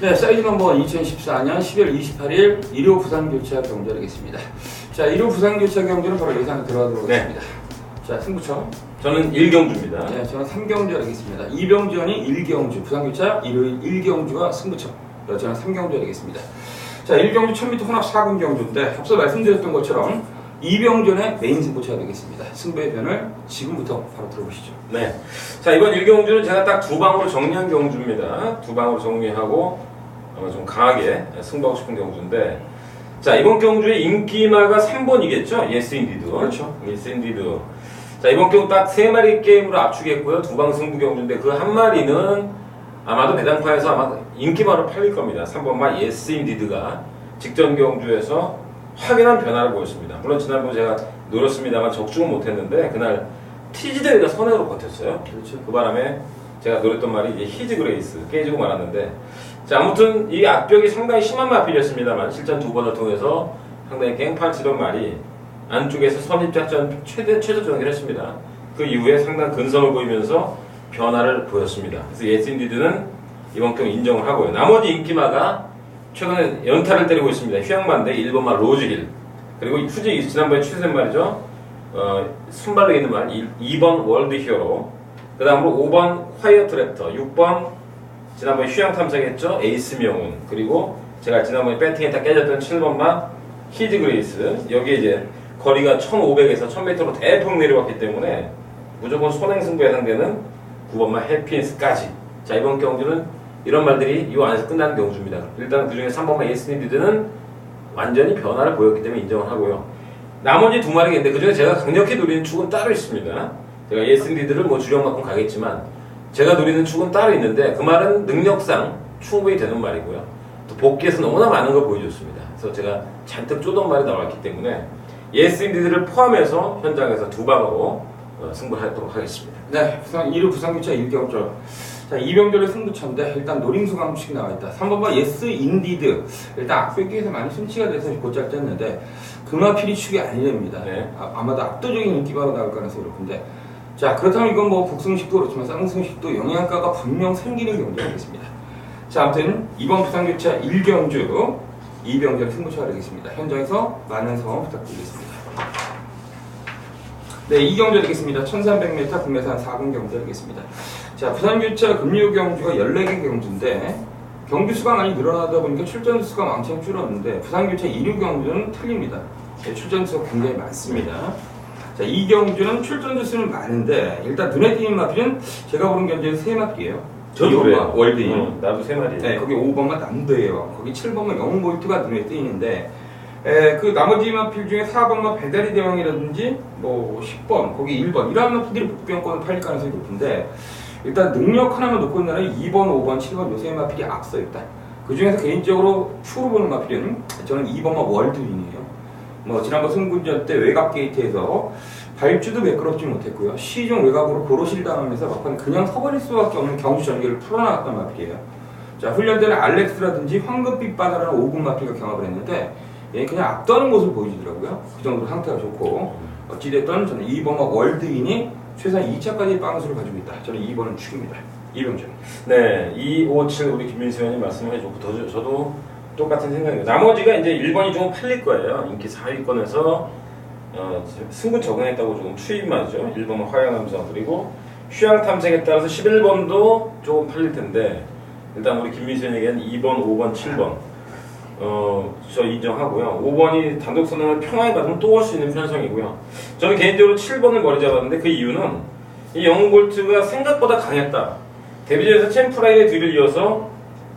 네, 사이즈 넘버 2014년 10월 28일 1호 부산교차 경주하겠습니다. 자, 1호 부산교차 경주는 바로 예상에 들어가도록 하겠습니다. 자, 승부처. 저는 1경주입니다. 네, 저는 3경주 하겠습니다. 이병전이 1경주, 부산교차 1경주가 승부처. 저는 3경주 하겠습니다. 자, 1경주 1000m 혼합 4군 경주인데 앞서 말씀드렸던 것처럼 이병전의 메인 승부처가 되겠습니다. 승부의 변을 지금부터 바로 들어보시죠. 네. 자, 이번 1경주는 제가 딱 두 방으로 정리한 경주입니다. 두 방으로 정리하고 좀 강하게 승부하고 싶은 경주인데, 자, 이번 경주의 인기마가 3번이겠죠? Yes Indeed. 그렇죠. Yes Indeed. 자, 이번 경주 딱 3마리 게임으로 압축했고요. 두 방 승부 경주인데 그 한 마리는 아마도 배당파에서 아마 인기마로 팔릴 겁니다. 3번마 Yes Indeed가 직전 경주에서 확연한 변화를 보였습니다. 물론 지난번 제가 노렸습니다만 적중은 못했는데 그날 티지대회가 선행으로 버텼어요. 그렇죠. 그 바람에 제가 노렸던 말이 이제 히즈 그레이스 깨지고 말았는데, 자, 아무튼 이 악벽이 상당히 심한 마필이었습니다만 실전 두 번을 통해서 상당히 갱판 치던 말이 안쪽에서 선입작전 최저 정리를 했습니다. 그 이후에 상당한 근성을 보이면서 변화를 보였습니다. 그래서 예스 인디드는 이번 경우 인정을 하고요. 나머지 인기마가 최근에 연타를 때리고 있습니다. 휴양만대 1번말 로즈힐, 그리고 후지 지난번에 취소된 말이죠. 순발력 있는 말 2번 월드 히어로, 그 다음으로 5번 화이어트 랩터, 6번 지난번에 휴양 탐색했죠. 에이스 명운, 그리고 제가 지난번에 배팅에 다 깨졌던 7번마 히즈 그레이스. 여기에 이제 거리가 1500에서 1000m로 대폭 내려왔기 때문에 무조건 손행승부에 해당되는 9번마 해피니스까지. 자, 이번 경주는 이런 말들이 이 안에서 끝나는 경주입니다. 일단 그 중에 3번마 예스니디드는 완전히 변화를 보였기 때문에 인정을 하고요. 나머지 두 마리가 있는데 그 중에 제가 강력히 노리는 축은 따로 있습니다. 제가 예스니디드를 뭐 주력만큼 가겠지만 제가 노리는 축은 따로 있는데 그 말은 능력상 충분히 되는 말이고요. 또 복귀에서 너무나 많은 걸 보여줬습니다. 그래서 제가 잔뜩 쪼던 말이 나왔기 때문에 예스니디드를 포함해서 현장에서 두 방으로 승부를 하도록 하겠습니다. 네, 1호 부산교차 1경주. 자, 이병렬의 승부처인데 일단 노림수 강축이 나와있다. 3번과 예스 인디드. 일단 악백기에서 많이 순치가 돼서 곧잘 쪘는데 금화필이 축이 아니랍니다. 네. 아마도 압도적인 인기바로 나올 가능성이 높은데, 자, 그렇다면 이건 뭐 복승식도 그렇지만 쌍승식도 영양가가 분명 생기는 경주가 되겠습니다. 자, 아무튼 이번 부산교차 1경주 이병렬의 승부처가 되겠습니다. 현장에서 많은 성원 부탁드리겠습니다. 네, 2경주 되겠습니다. 1300m 국내산 4군 경주 되겠습니다. 자, 부산교차 금요 경주가 14개 경주인데 경주 수가 많이 늘어나다 보니까 출전 수가 왕창 줄었는데 부산교차 2류 경주는 틀립니다. 네, 출전 수가 굉장히 많습니다. 자, 이 경주는 출전 수는 많은데 일단 눈에 띄는 마필은 제가 보는 경주에서 3마필이에요. 저도 그래요. 월드인. 나도 3마리예요. 네, 거기 5번만 남도예요. 거기 7번만 영웅볼트가 눈에 띄는데 그 나머지 마필 중에 4번만 배달이 대왕이라든지 뭐 10번, 거기 1번 이런 마필들이 복병권을 팔릴 가능성이 높은데 일단 능력 하나만 놓고 있는 2번, 5번, 7번 요새 마필이 앞서 일단 그 중에서 개인적으로 추로 보는 마필은 저는 2번만 월드윈이에요. 뭐 지난번 승군전 때 외곽 게이트에서 발주도 매끄럽지 못했고요. 시중 외곽으로 고로실 당하면서 막판 그냥 서버릴 수밖에 없는 경주 전개를 풀어나갔던 마필이에요. 자, 훈련 때는 알렉스라든지 황금빛 바다라는 5군 마필과 경합을 했는데 얘 그냥 압도하는 모습을 보여주더라고요. 그 정도로 상태가 좋고 어찌됐든 저는 2번과 월드인이 최소한 2차까지 빵수를 가지고 있다. 저는 2번은 축입니다. 이병준. 네, 257 우리 김민수 의원님 말씀해줬고 저도 똑같은 생각이에요. 나머지가 이제 1번이 조금 팔릴 거예요. 인기 4위권에서 승분 적응했다고 조금 추임하죠. 1번은 화양함성, 그리고 휴양 탐색에 따라서 11번도 조금 팔릴 텐데 일단 우리 김민수 의원에게는 2번, 5번, 7번 저 인정하고요. 5번이 단독 선언을 평화에 받으면 또 올 수 있는 편성이고요. 저는 개인적으로 7번을 머리 잡았는데 그 이유는 이 영웅볼트가 생각보다 강했다. 데뷔전에서 챔프라인의 뒤를 이어서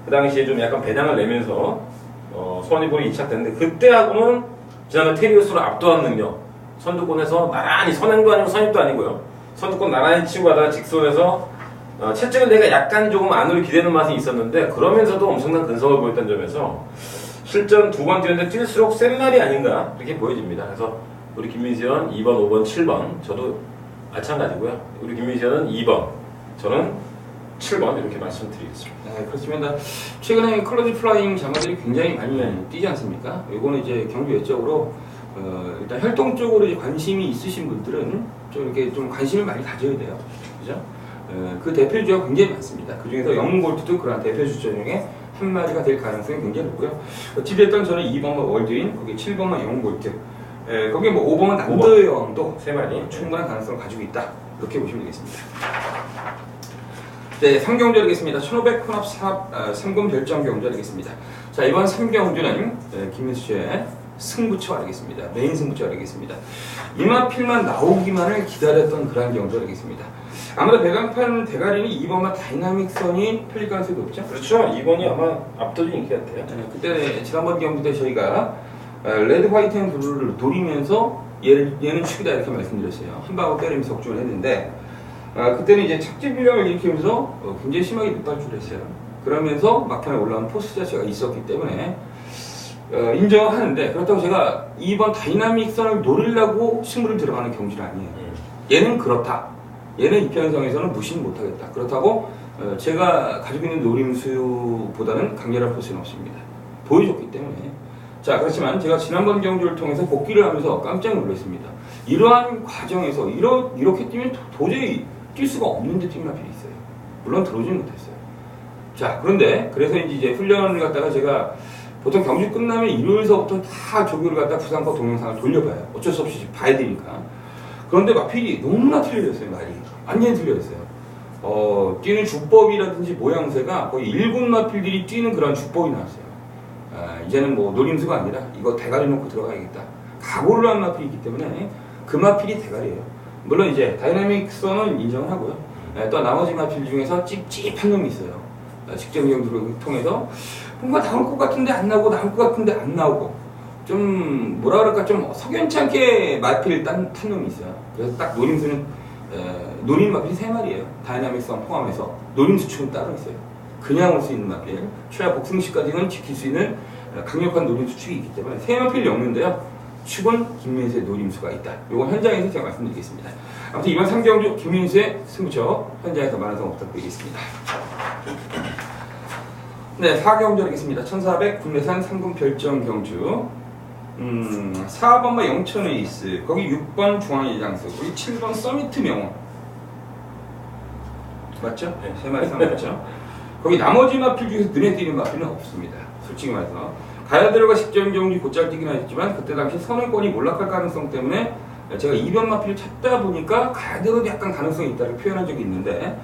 그 당시에 좀 약간 배당을 내면서 선입볼이 2차 됐는데 그때하고는 지난번 테리우스로 압도한 능력, 선두권에서 나란히 선행도 아니고 선입도 아니고요. 선두권 나란히 치고 가다가 직선에서 채찍을 내가 약간 조금 안으로 기대는 맛이 있었는데 그러면서도 엄청난 근성을 보였던 점에서 실전 두 번 뛰었는데 뛸수록 센 말이 아닌가 이렇게 보여집니다. 그래서 우리 김민수는 2번, 5번, 7번 저도 마찬가지고요. 우리 김민수는 2번, 저는 7번 이렇게 말씀드리겠습니다. 네, 그렇습니다. 최근에 클로즈 플라잉 자마들이 굉장히 많이 뛰지 않습니까? 이거는 이제 경주 외적으로 일단 혈통 쪽으로 이제 관심이 있으신 분들은 좀 이렇게 좀 관심을 많이 가져야 돼요. 그죠? 그 대표주가 굉장히 많습니다. 그 중에서 영웅볼트도 그런 대표주 중에 한 마리가 될 가능성이 굉장히 높고요. 어찌됐든 저는 2번만 월드인, 거기 7번만 영웅볼트, 거기 뭐 5번만 남도의 여왕도 세 마리 충분한 가능성을 가지고 있다. 이렇게 보시면 되겠습니다. 네, 3경주 하겠습니다. 1500 혼합 3금 별정 경주 하겠습니다. 자, 이번 3경주는 김민수 씨의 승부처가 되겠습니다. 메인 승부처가 되겠습니다. 이마필만 나오기만을 기다렸던 그런 경주가 되겠습니다. 아무래도 배강판 대가리는 2번만 다이나믹선이 풀릴 가능성이 높죠? 그렇죠. 2번이 아마 압도적인 인기 같아요. 네, 그때 지난번 경주 때 저희가 레드, 화이트 앤 블루를 노리면서 얘는 축이다 이렇게 말씀드렸어요. 한 방울 때리면서 적중을 했는데 그때는 이제 착지 불량을 일으키면서 굉장히 심하게 밑발주를 했어요. 그러면서 막판에 올라온 포스 자체가 있었기 때문에 인정하는데, 그렇다고 제가 2번 다이나믹선을 노리려고 승부를 들어가는 경주는 아니에요. 얘는 그렇다. 얘는 이편성에서는 무시는 못하겠다. 그렇다고 제가 가지고 있는 노림수보다는 강렬한 포스는 없습니다. 보여줬기 때문에. 자, 그렇지만 제가 지난번 경주를 통해서 복귀를 하면서 깜짝 놀랐습니다. 이러한 과정에서 이렇게 뛰면 도저히 뛸 수가 없는데 뛰는 앞이 있어요. 물론 들어오지는 못했어요. 자, 그런데 그래서 이제 훈련을 갖다가 제가 보통 경주 끝나면 일요일서부터 다 조교를 갖다 부상과 동영상을 돌려봐요. 어쩔 수 없이 봐야 되니까. 그런데 마필이 너무나 틀려졌어요, 말이. 완전히 틀려졌어요. 뛰는 주법이라든지 모양새가 거의 일군 마필들이 뛰는 그런 주법이 나왔어요. 이제는 뭐 노림수가 아니라 이거 대가리 놓고 들어가야겠다. 각오를 한 마필이기 때문에 그 마필이 대가리예요. 물론 이제 다이나믹선은 인정을 하고요. 또 나머지 마필 중에서 찝찝한 놈이 있어요. 직전 경주를 통해서 뭔가 나올 것 같은데 안 나오고 나올 것 같은데 안 나오고 좀 뭐라 그럴까 좀 석연찮게 마필을 탄 놈이 있어요. 그래서 딱 노림수는 노림 마필이 3마리예요. 다이나믹선 포함해서 노림수 축은 따로 있어요. 그냥 올 수 있는 마필, 최하 복승시까지는 지킬 수 있는 강력한 노림수 축이 있기 때문에 3마필이 엮는데요. 축은 김민수의 노림수가 있다. 이건 현장에서 제가 말씀드리겠습니다. 아무튼 이번 3경주 김민수의 승부처 현장에서 많은 성원 부탁드리겠습니다. 네, 4경주 하겠습니다. 1400 국내산 3군 별정 경주. 4번만 영천 에이스, 거기 6번 중앙의 장수, 거기 7번 서미트 명원. 맞죠? 네, 3마리 상 맞죠? 거기 나머지 마필 중에서 눈에 띄는 마필은 없습니다. 솔직히 말해서. 가야대로가 직전 경기 곧잘 뛰긴 하셨지만 그때 당시 선행권이 몰락할 가능성 때문에 제가 2번 마필을 찾다 보니까 가야대로도 약간 가능성이 있다고 표현한 적이 있는데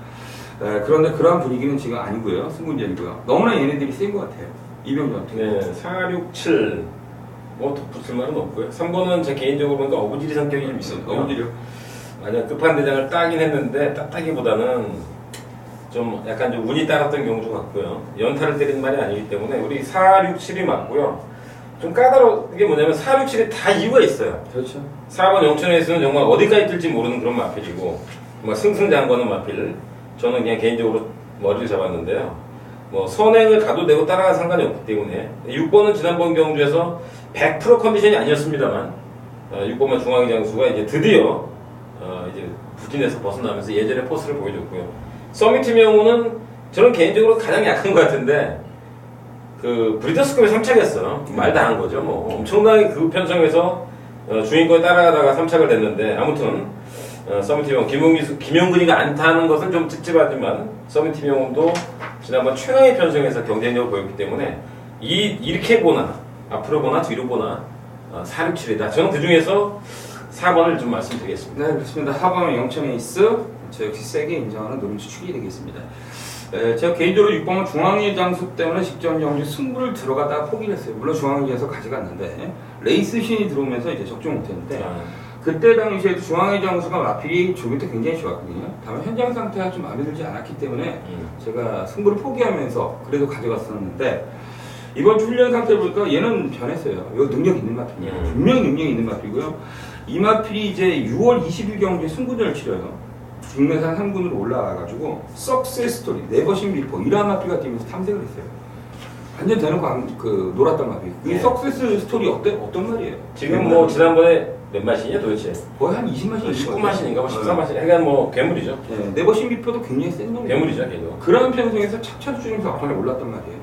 그런데 그러한 분위기는 지금 아니고요. 승군전이고요. 너무나 얘네들이 센 것 같아요. 이병전. 네, 4, 6, 7. 뭐 덧붙일 말은 없고요. 3번은 제 개인적으로 보니까 어부지리 성격이 좀 있었고요. 어부지리요? 만약 끝판대장을 따긴 했는데 따기보다는 좀 약간 좀 운이 따랐던 경주 같고요. 연타를 때리는 말이 아니기 때문에 우리 4, 6, 7이 맞고요. 좀 까다로운 게 뭐냐면 4, 6, 7이 다 이유가 있어요. 그렇죠. 4번 영천에서는 정말 어디까지 뜰지 모르는 그런 마필이고 뭐 승승장구하는 마필. 저는 그냥 개인적으로 머리를 잡았는데요. 뭐 선행을 가도 되고 따라가 상관이 없기 때문에 6번은 지난번 경주에서 100% 컨디션이 아니었습니다만 6번만 중앙의 장수가 이제 드디어 이제 부진에서 벗어나면서 예전의 포스를 보여줬고요. 서미트 명호는 저는 개인적으로 가장 약한 것 같은데 그 브리더스컵에 3착했어. 말 다 한 거죠. 뭐 엄청나게 그 편성에서 주인공에 따라가다가 3착을 냈는데 아무튼 서미트 명호 김용근이가 안 타는 것은 좀 찝찝하지만 서미트 명호도 지난번 최강의 편성에서 경쟁력을 보였기 때문에 이렇게 보나 앞으로 보나 뒤로 보나 4, 6, 7이다. 저는 그 중에서 4번을 좀 말씀드리겠습니다. 네, 그렇습니다. 4번은 영천 에이스. 저 역시 세게 인정하는 노림수 축이 되겠습니다. 제가 개인적으로 6번은 중앙의 장수 때문에 직전 경주 승부를 들어가다가 포기를 했어요. 물론 중앙의에서 가져갔는데 레이스 신이 들어오면서 이제 적중 못했는데 그때 당시에도 중앙의 장수가 마필이 조기 때 굉장히 좋았거든요. 다만 현장 상태가 좀 마음에 들지 않았기 때문에 제가 승부를 포기하면서 그래도 가져갔었는데 이번 주 훈련 상태를 보니까 얘는 변했어요. 이거 능력 있는 마필이에요. 분명히 능력이 있는 마필이고요. 이 마필이 이제 6월 20일 경주에 승부전을 치러요. 국내산 3군으로 올라와가지고 석세스 스토리, 네버신 비포 이러한 마필가 뛰면서 탐색을 했어요. 완전 대놓고 놀았던 마필. 그 석세스 스토리 어떤 말이에요? 지금 뭐 지난번에 몇 마신이야 도대체? 거의 한 20마신 19마신인가 뭐 14마신 약간 뭐 괴물이죠. 네, 네버신 비포도 굉장히 센 놈이에요. 괴물이죠 걔도. 그런 편성에서 착착 주면서 앞판에 올랐단 말이에요.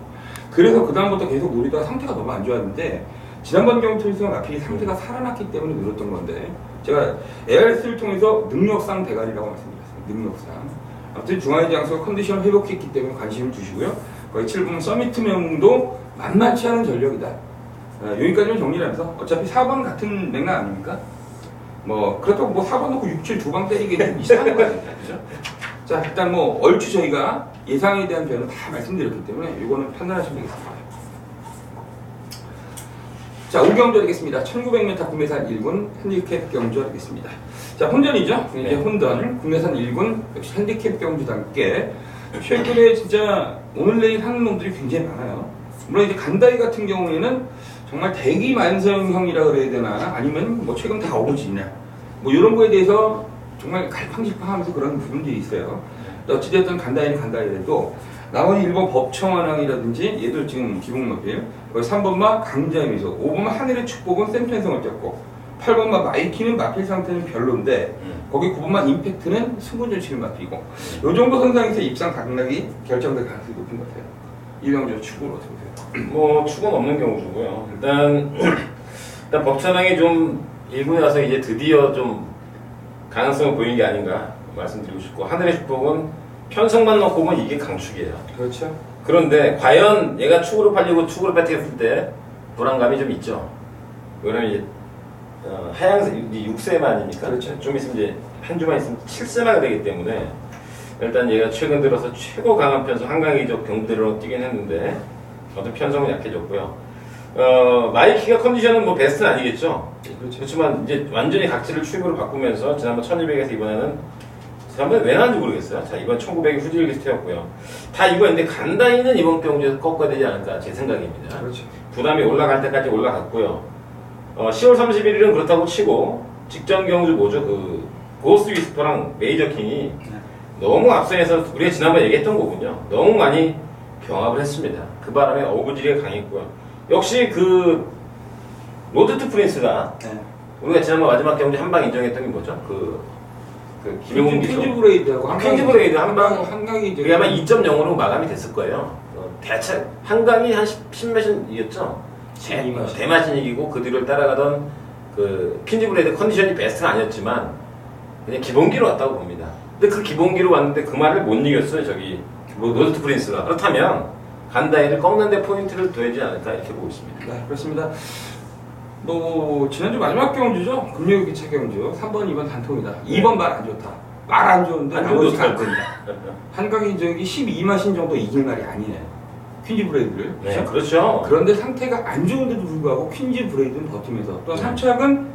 그래서 그 다음부터 계속 노리다가 상태가 너무 안 좋았는데 지난번 경주에서 마필이 상태가 살아났기 때문에 늘었던 건데 제가 ARS를 통해서 능력상 대가리라고 말씀드렸어요. 능력상. 아무튼 중앙의 장수가 컨디션을 회복했기 때문에 관심을 주시고요. 거의 7번 서미트 명도 만만치 않은 전력이다. 여기까지만 정리를 하면서 어차피 4번 같은 맥락 아닙니까? 뭐 그렇다고 뭐 4번 놓고 6, 7 두 방 때리기 좀 이상한 거 아닙니까? 그죠? 자 일단 뭐 얼추 저희가 예상에 대한 변은 다 말씀드렸기 때문에 이거는 판단하시면 되겠습니다. 자 5경주 하겠습니다. 1900m 국내산 1군 핸디캡 경주 하겠습니다. 자 혼전이죠. 이제 혼전 국내산 1군 역시 핸디캡 경주답게 최근에 진짜 오늘 내일 하는 놈들이 굉장히 많아요. 물론 이제 간다이 같은 경우에는 정말 대기 만성형이라 그래야 되나 아니면 뭐 최근 다 어부지냐 뭐 이런 거에 대해서 정말 갈팡질팡하면서 그런 부분들이 있어요. 어찌됐든 간다이는 간다이라도 나머지 1번 법청원항이라든지 얘들 지금 기복마필 3번마 강자미소 5번마 하늘의 축복은 센편성을 졌고 8번마 마이키는 마필 상태는 별론데 거기 9번마 임팩트는 승군전치는 마필이고 요 정도 선상에서 입상 강락이 결정될 가능성이 높은 것 같아요. 이병주 축구는 어떻게 보세요? 뭐 축은 없는 경우고요. 일단 법천왕이 좀 1군에 와서 이제 드디어 좀 가능성을 보이는 게 아닌가 말씀드리고 싶고 하늘의 축복은 편성만 넣고 보면 이게 강축이에요. 그렇죠. 그런데 과연 얘가 축으로 팔리고 축으로 배팅했을 때 불안감이 좀 있죠. 왜냐면 이제 하향세 6세만 아닙니까? 그렇죠. 좀 있으면 이제 한 주만 있으면 7세마가 되기 때문에 일단 얘가 최근 들어서 최고 강한 편성 한강이적 경대로 뛰긴 했는데 어떤 편성은 약해졌고요. 마이키가 컨디션은 뭐 베스트는 아니겠죠. 그렇죠. 그렇지만 이제 완전히 각지를 출구로 바꾸면서 지난번 1200에서 이번에는 지난번에 왜 나왔는지 모르겠어요. 자 이번 1900이 후질 리스트였고요. 다 이거인데 간다이는 이번 경주에서 꺾어야 되지 않을까 제 생각입니다. 그렇죠. 부담이 올라갈 때까지 올라갔고요. 10월 31일은 그렇다고 치고 직전 경주 뭐죠? 그 고스 위스퍼랑 메이저 킹이 너무 앞선에서 우리가 지난번에 얘기했던 거군요. 너무 많이 병합을 했습니다. 그 바람에 어부질이 강했고요. 역시 그 로드 투 프린스가 우리가 지난번 마지막 경주 한 방 인정했던 게 뭐죠? 그 김용훈 기수 퀸즈브레이드하고 퀸즈브레이드 한방 한강이 이제 그게 아마 2.0으로 마감이 됐을 거예요. 대체 한강이 한 10몇은 이겼죠. 대마신 이기고 그 뒤를 따라가던 그 퀸즈브레이드 컨디션이 베스트는 아니었지만 그냥 기본기로 왔다고 봅니다. 근데 그 기본기로 왔는데 그 말을 못 이겼어요. 저기 로드 투 프린스가. 그렇다면 간다이를 꺾는 데 포인트를 둬야지 않을까 이렇게 보고 있습니다. 네, 그렇습니다. 뭐 지난주 마지막 경주죠. 금요일 기차 경주 3번, 2번 단통이다. 2번 말 안 좋다. 말 안 좋은데 나머지가 안 된다. 한강이 저기 12마신 정도 이길 말이 아니네. 퀸즈 브레이드를. 네, 그렇죠. 그런데 상태가 안 좋은데도 불구하고 퀸즈 브레이드는 버티면서 또 3착은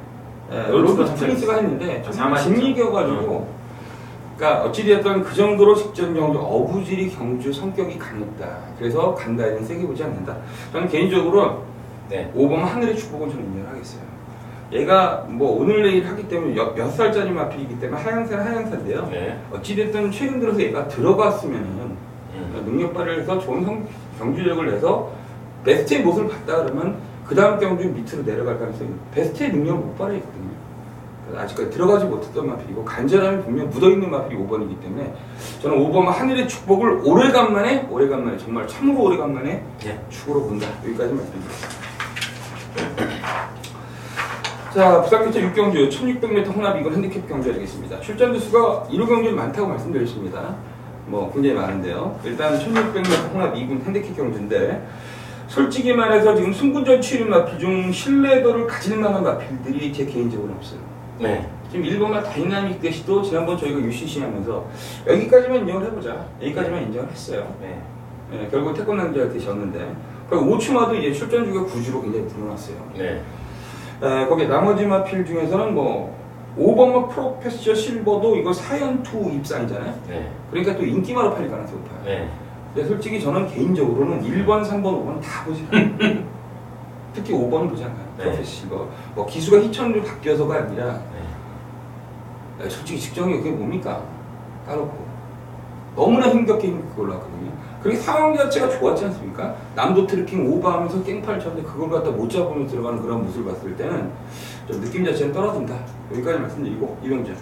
로드 프린스가 했는데 정말 진리겨가지고 그러니까 어찌되었든 그 정도로 직전 경주 어부질이 경주 성격이 강했다. 그래서 간다이는 세게 보지 않는다. 저는 개인적으로 5번 하늘의 축복은 저는 인정하겠어요. 얘가 뭐 오늘 내일 하기 때문에 몇 살짜리 마필이기 때문에 하향세는 하향세인데요. 어찌됐든 최근 들어서 얘가 들어갔으면은 능력 발휘해서 좋은 경주력을 내서 베스트의 모습을 봤다 그러면 그 다음 경주 밑으로 내려갈 가능성이 베스트의 능력을 못 발휘했거든요. 아직까지 들어가지 못했던 마필이고 간절함이 분명 묻어있는 마필이 5번이기 때문에 저는 5번 하늘의 축복을 오래간만에 정말 참으로 오래간만에 축으로 본다. 여기까지 말씀드리겠습니다. 자, 부산기차 6경주 1600m 혼합 이건 핸디캡 경주 하겠습니다. 출전 주수가 1호 경주는 많다고 말씀드렸습니다. 뭐 굉장히 많은데요. 일단 1600m 혼합 2군 핸디캡 경주인데 솔직히 말해서 지금 승군전 치료 마필 중 신뢰도를 가질 만한 마필들이 제 개인적으로는 없어요. 지금 1번마 다이나믹 대시도 지난번 저희가 UCC 하면서 여기까지만 인정을 해보자. 여기까지만 인정을 했어요. 결국 태권남자한테 졌는데 그리고 5추마도 이제 출전주가 9주로 굉장히 불어났어요. 거기 나머지 마필 중에서는 뭐 5번마 프로페셔 실버도 이거 사연투 입상이잖아요. 그러니까 또 인기마로 팔릴 가능성이 높아요. 근데 솔직히 저는 개인적으로는 1번, 3번, 5번 다 보지 않아요. 특히 5번은 보지 않아요. 프로페셔 실버. 뭐 기수가 희천으로 바뀌어서가 아니라 솔직히 직정이 그게 뭡니까? 까놓고 너무나 힘겹게 올라왔거든요. 그리고 상황 자체가 좋았지 않습니까? 남도 트래킹 오버하면서 깽팔 쳤는데 그걸 갖다 못 잡으면서 들어가는 그런 모습을 봤을 때는 좀 느낌 자체는 떨어진다. 여기까지 말씀드리고 이병재.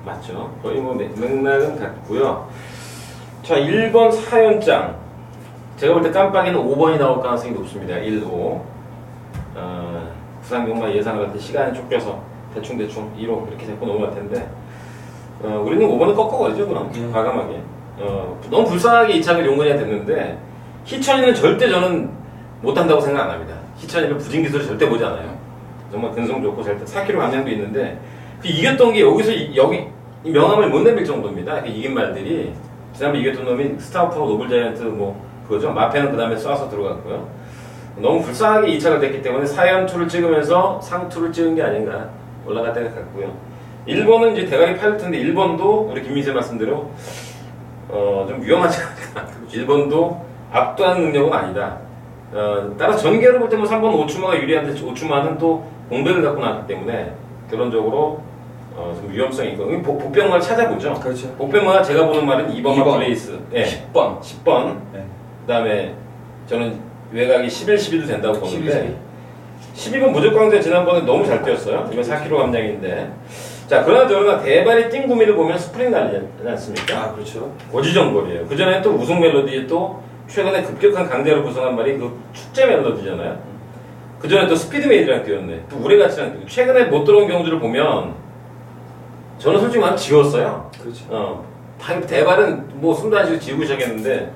맞죠. 거의 뭐 맥락은 같고요. 자, 1번 사연장. 제가 볼 때 깜빡이는 5번이 나올 가능성이 높습니다. 1, 5. 부산경마 예상을 할 때 시간이 쫓겨서 대충 2로 이렇게 잡고 넘어갈 텐데 우리는 5번을 꺾어버리죠 그럼 과감하게. 너무 불쌍하게 이착을 용건이가 됐는데 희천이는 절대 저는 못한다고 생각 안 합니다. 희천이는 부진기술을 절대 보지 않아요. 정말 근성 좋고 절대 4kg 감량도 있는데 그 이겼던 게 여기서 여기 이 명함을 못 내밀 정도입니다. 그 이긴 말들이 지난번 이겼던 놈이 스타우프하고 노블자이언트 뭐 그거죠. 마페는 그 다음에 쏴서 들어갔고요. 너무 불쌍하게 2차가 됐기 때문에 4연투를 찍으면서 상투를 찍은 게 아닌가 올라갈 때가 같고요. 일본은 이제 대가리 팔릴 텐데 일본도 우리 김민세 말씀대로 좀 위험하지 않을까. 일본도 압도하는 능력은 아니다. 따라서 전개로 볼 때 뭐 3번 오추마가 유리한데 오추마는 또 공백을 갖고 나왔기 때문에 결론적으로 좀 위험성이 있고 복병말 찾아보죠. 그렇죠. 복병말 제가 보는 말은 2번과 플레이스. 네. 10번. 10번. 네. 그다음에 저는 외곽이 11, 12도 된다고 보는데 11, 12번 무조건 지난번에 너무 잘 뛰었어요. 이번 4kg 감량인데. 자, 그러나 저러나 대발의 띵구미를 보면 스프링 날리지 않습니까? 아, 그렇죠. 고지정거리예요. 그 전에 또 우승 멜로디에 또 최근에 급격한 강자를 구성한 말이 그 축제 멜로디잖아요. 그 전에 또 스피드메이드랑 뛰었네. 또 우레같이랑 뛰고 최근에 못 들어온 경주를 보면 저는 솔직히 말하면 지웠어요. 그렇죠. 대발은 뭐 숨도 안 쉬고 지우고 시작했는데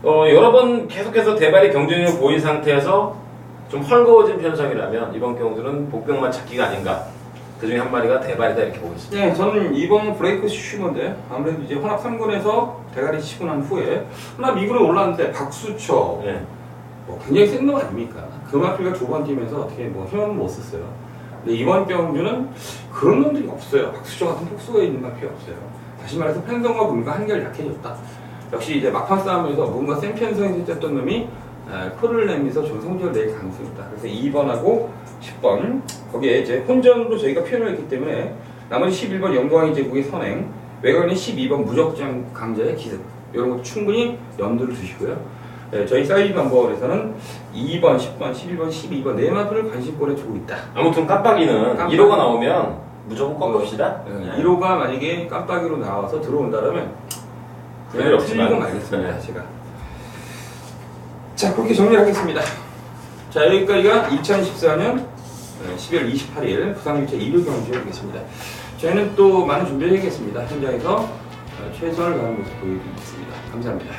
여러 번 계속해서 대발의 경쟁력을 보인 상태에서 좀 헐거워진 편성이라면 이번 경주는 복병만 찾기가 아닌가. 그 중에 한 마리가 대발이다 이렇게 보고 있습니다. 네, 저는 이번 브레이크 쉬머인데 아무래도 이제 혼합 3군에서 대가리 치고 난 후에 혼합 2군에 올랐는데 박수초 네. 뭐 굉장히 센 놈 아닙니까? 그마필가 두 번 뛰면서 어떻게 뭐 힘은 못 썼어요. 근데 이번 경주는 그런 놈들이 없어요. 박수초 같은 폭수가 있는 마필이 없어요. 다시 말해서 편성과 분가 한결 약해졌다. 역시 이제 막판 싸움에서 뭔가 센 편성에서 뛰었던 놈이 코를 내면서 좀 성적을 낼 가능성이 있다. 그래서 2번하고 10번 거기에 이제 혼전으로 저희가 표현을 했기 때문에 나머지 11번 영광의 제국의 선행, 외곽에는 12번 무적장 강자의 기습 이런 것도 충분히 염두를 두시고요. 네, 저희 사이즈 넘버에서는 2번, 10번, 11번, 12번 네 마리를 관심골에 두고 있다. 아무튼 깜빡이는 1호가 나오면 무조건 꺾읍시다. 1호가 만약에 깜빡이로 나와서 들어온다면 별일 없지만 틀리고 말겠습니다. 제가 자 그렇게 정리하겠습니다. 자 여기까지가 2014년 12월 28일 부산일체 1호 경주였겠습니다. 저희는 또 많은 준비를 해야겠습니다. 현장에서 최선을 다하는 모습 보여드리겠습니다. 감사합니다.